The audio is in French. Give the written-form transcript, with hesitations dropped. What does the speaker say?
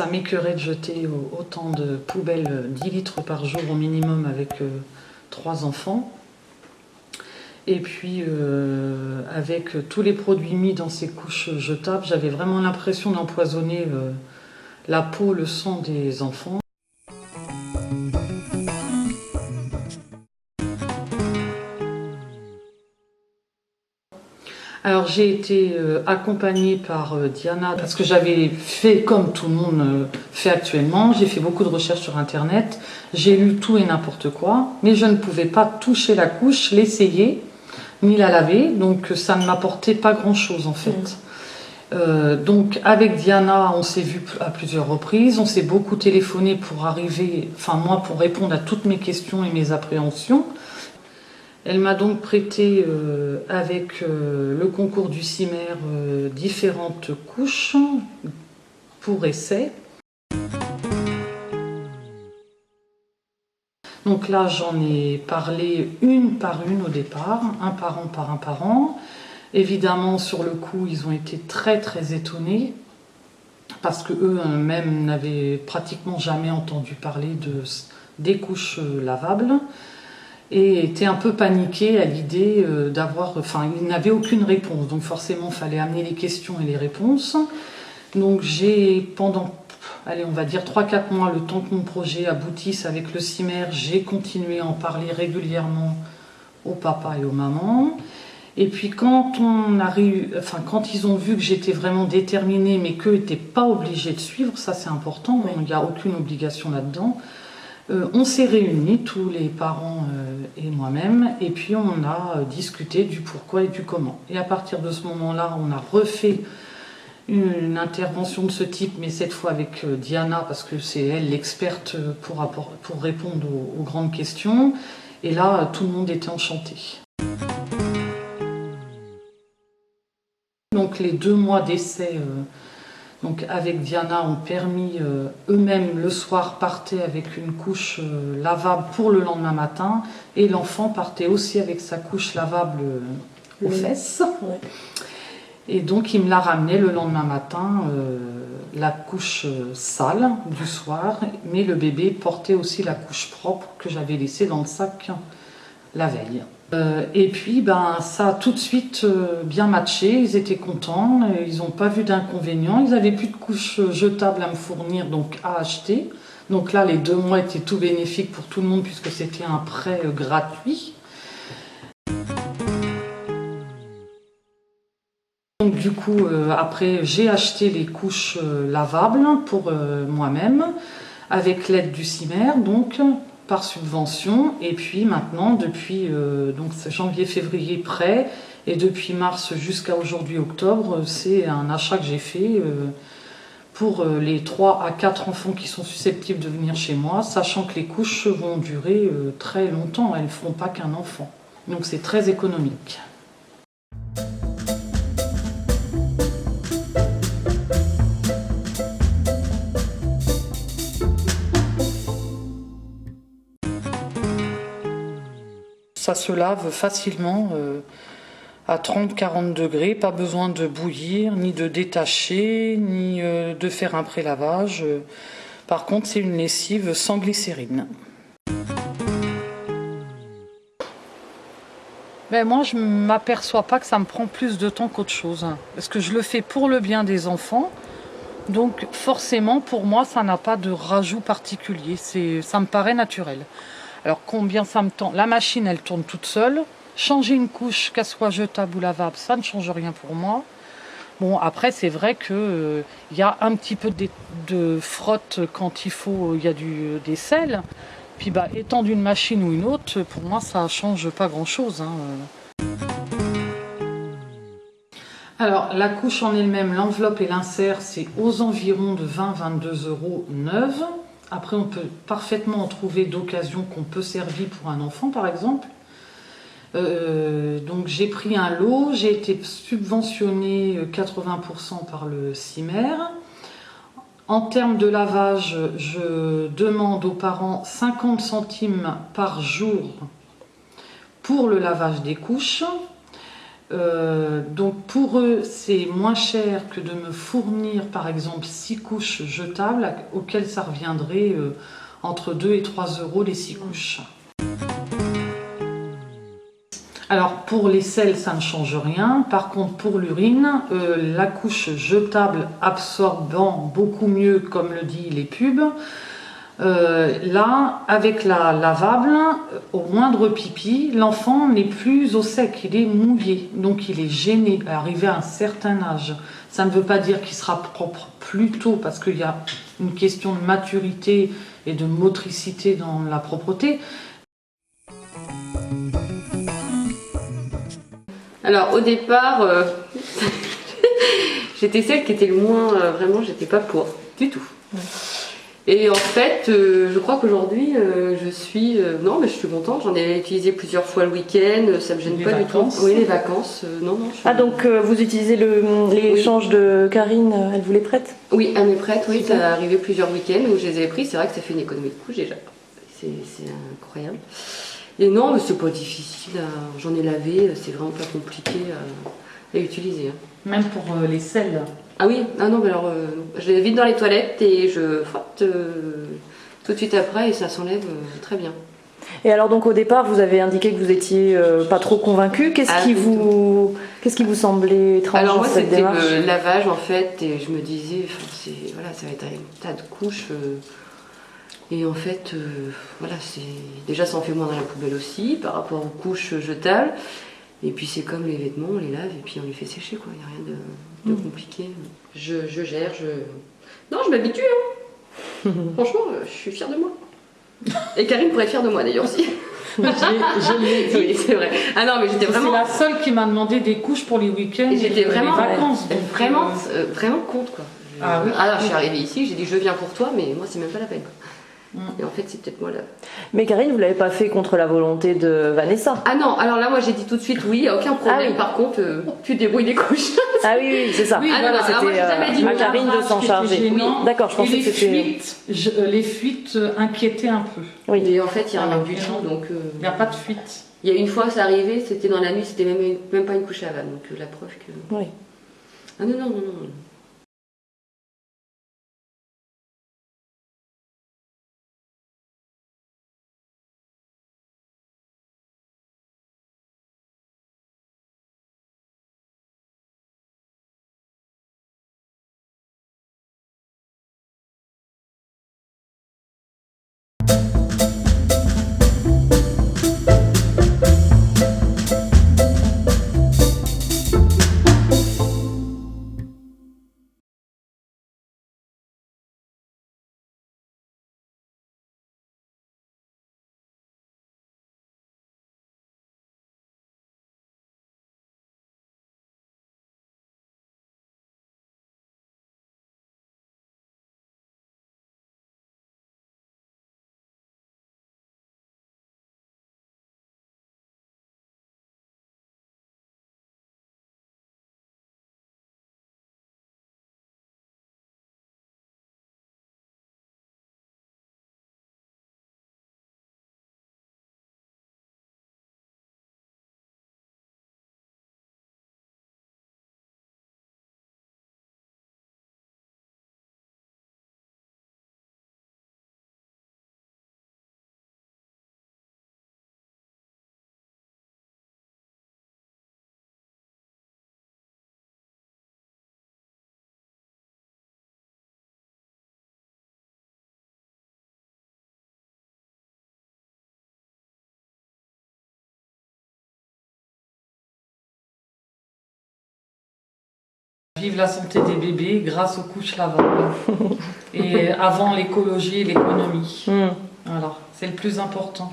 ça m'écœurait de jeter autant de poubelles, 10 litres par jour au minimum avec 3 enfants. Et puis avec tous les produits mis dans ces couches jetables, j'avais vraiment l'impression d'empoisonner la peau, le sang des enfants. Alors j'ai été accompagnée par Diana parce que j'avais fait comme tout le monde fait actuellement. J'ai fait beaucoup de recherches sur internet, j'ai lu tout et n'importe quoi, mais je ne pouvais pas toucher la couche, l'essayer, ni la laver, donc ça ne m'apportait pas grand chose en fait. Donc avec Diana, on s'est vu à plusieurs reprises, on s'est beaucoup téléphoné pour arriver, enfin moi pour répondre à toutes mes questions et mes appréhensions. Elle m'a donc prêté avec le concours du CIMER différentes couches pour essai. Donc là j'en ai parlé une par une au départ, un par an. Évidemment sur le coup ils ont été très étonnés parce que eux-mêmes n'avaient pratiquement jamais entendu parler des couches lavables. Et était un peu paniqué à l'idée d'avoir... Enfin, il n'avait aucune réponse, donc forcément, il fallait amener les questions et les réponses. Donc j'ai, pendant, allez, on va dire 3-4 mois, le temps que mon projet aboutisse avec le CIMER, j'ai continué à en parler régulièrement au papa et aux mamans. Et puis quand quand ils ont vu que j'étais vraiment déterminée, mais qu'eux n'étaient pas obligés de suivre, ça c'est important, il n'y a aucune obligation là-dedans, on s'est réunis, tous les parents et moi-même, et puis on a discuté du pourquoi et du comment. Et à partir de ce moment-là, on a refait une intervention de ce type, mais cette fois avec Diana, parce que c'est elle l'experte pour répondre aux grandes questions. Et là, tout le monde était enchanté. Donc les 2 mois d'essai donc avec Diana ont permis, eux-mêmes le soir partaient avec une couche lavable pour le lendemain matin, et l'enfant partait aussi avec sa couche lavable aux fesses. Ouais. Et donc il me l'a ramené le lendemain matin, la couche sale du soir, mais le bébé portait aussi la couche propre que j'avais laissée dans le sac la veille. Et puis ça a tout de suite bien matché, ils étaient contents, ils n'ont pas vu d'inconvénients, ils n'avaient plus de couches jetables à me fournir, donc à acheter. Donc là les 2 mois étaient tout bénéfiques pour tout le monde puisque c'était un prêt gratuit. Donc du coup après j'ai acheté les couches lavables pour moi-même avec l'aide du CIMER, donc par subvention, et puis maintenant depuis donc janvier-février prêt, et depuis mars jusqu'à aujourd'hui octobre, c'est un achat que j'ai fait pour les 3 à 4 enfants qui sont susceptibles de venir chez moi, sachant que les couches vont durer très longtemps, elles ne feront pas qu'un enfant. Donc c'est très économique. Ça se lave facilement à 30-40 degrés, pas besoin de bouillir, ni de détacher, ni de faire un pré-lavage. Par contre, c'est une lessive sans glycérine. Mais moi, je ne m'aperçois pas que ça me prend plus de temps qu'autre chose. Parce que je le fais pour le bien des enfants. Donc forcément, pour moi, ça n'a pas de rajout particulier. Ça me paraît naturel. Alors combien ça me tend? La machine, elle tourne toute seule. Changer une couche, qu'elle soit jetable ou lavable, ça ne change rien pour moi. Bon, après, c'est vrai qu'il y a un petit peu de frotte quand il y a des sels. Puis étant d'une machine ou une autre, pour moi, ça ne change pas grand-chose. Alors, la couche en elle-même, l'enveloppe et l'insert, c'est aux environs de 20-22 € neuve. Après, on peut parfaitement en trouver d'occasion qu'on peut servir pour un enfant, par exemple. Donc, j'ai pris un lot, j'ai été subventionnée 80% par le CIMER. En termes de lavage, je demande aux parents 50 centimes par jour pour le lavage des couches. Donc pour eux, c'est moins cher que de me fournir par exemple 6 couches jetables auxquelles ça reviendrait entre 2 et 3 euros les 6 couches. Alors pour les selles, ça ne change rien. Par contre pour l'urine, la couche jetable absorbant beaucoup mieux, comme le dit les pubs, là, avec la lavable, au moindre pipi, l'enfant n'est plus au sec, il est mouillé, donc il est gêné, arrivé à un certain âge. Ça ne veut pas dire qu'il sera propre plus tôt, parce qu'il y a une question de maturité et de motricité dans la propreté. Alors au départ, j'étais celle qui était le moins, vraiment, j'étais pas pour du tout. Et en fait, je crois qu'aujourd'hui, je suis, non, mais je suis contente. J'en ai utilisé plusieurs fois le week-end, ça me gêne pas du tout. Oui, les vacances, non. Ah donc vous utilisez les échanges de Karine, elle vous les prête? Oui, elle me prête, oui, ça est arrivé plusieurs week-ends où je les ai pris. C'est vrai que ça fait une économie de couches déjà. C'est incroyable. Et non, mais c'est pas difficile, j'en ai lavé, c'est vraiment pas compliqué à utiliser. Hein. Même pour les selles. Ah oui, ah non, mais alors je les vide dans les toilettes et je frotte tout de suite après et ça s'enlève très bien. Et alors donc au départ, vous avez indiqué que vous étiez pas trop convaincu. Qu'est-ce qui vous semblait étrange alors dans moi, cette démarche? c'était le lavage en fait, et je me disais, voilà, ça va être un tas de couches. Et en fait, voilà, déjà ça en fait moins dans la poubelle aussi par rapport aux couches jetables. Et puis c'est comme les vêtements, on les lave et puis on les fait sécher, quoi. Il n'y a rien de compliqué. Je gère, non, je m'habitue. Hein. Franchement, je suis fière de moi. Et Karine pourrait être fière de moi d'ailleurs aussi. Je l'ai dit. Oui, c'est vrai. Ah non, mais j'étais vraiment. C'est la seule qui m'a demandé des couches pour les week-ends. Et j'étais vraiment, les vacances. vraiment contre, quoi. Ah oui. Alors je suis arrivée ici, j'ai dit je viens pour toi, mais moi c'est même pas la peine. Et en fait, c'est peut-être moi là. Mais Karine, vous l'avez pas fait contre la volonté de Vanessa? Ah non, alors là, moi j'ai dit tout de suite oui, aucun problème. Ah oui. Par contre, tu débrouilles les couches. Ah oui, c'est ça. Oui, voilà, c'était moi, j'ai jamais dit à non. Karine de s'en charger. Oui, d'accord, je pensais que c'était. Les fuites inquiétaient un peu. Oui. Et en fait, il n'y a rien du Voilà. tout. Donc, Il n'y a pas de fuite. il y a une fois, ça arrivait, c'était dans la nuit, c'était même pas une couche à vanne. Donc la preuve que. Oui. Ah non, non, non, non. Vive la santé des bébés grâce aux couches lavables. Et avant l'écologie et l'économie. Voilà, c'est le plus important.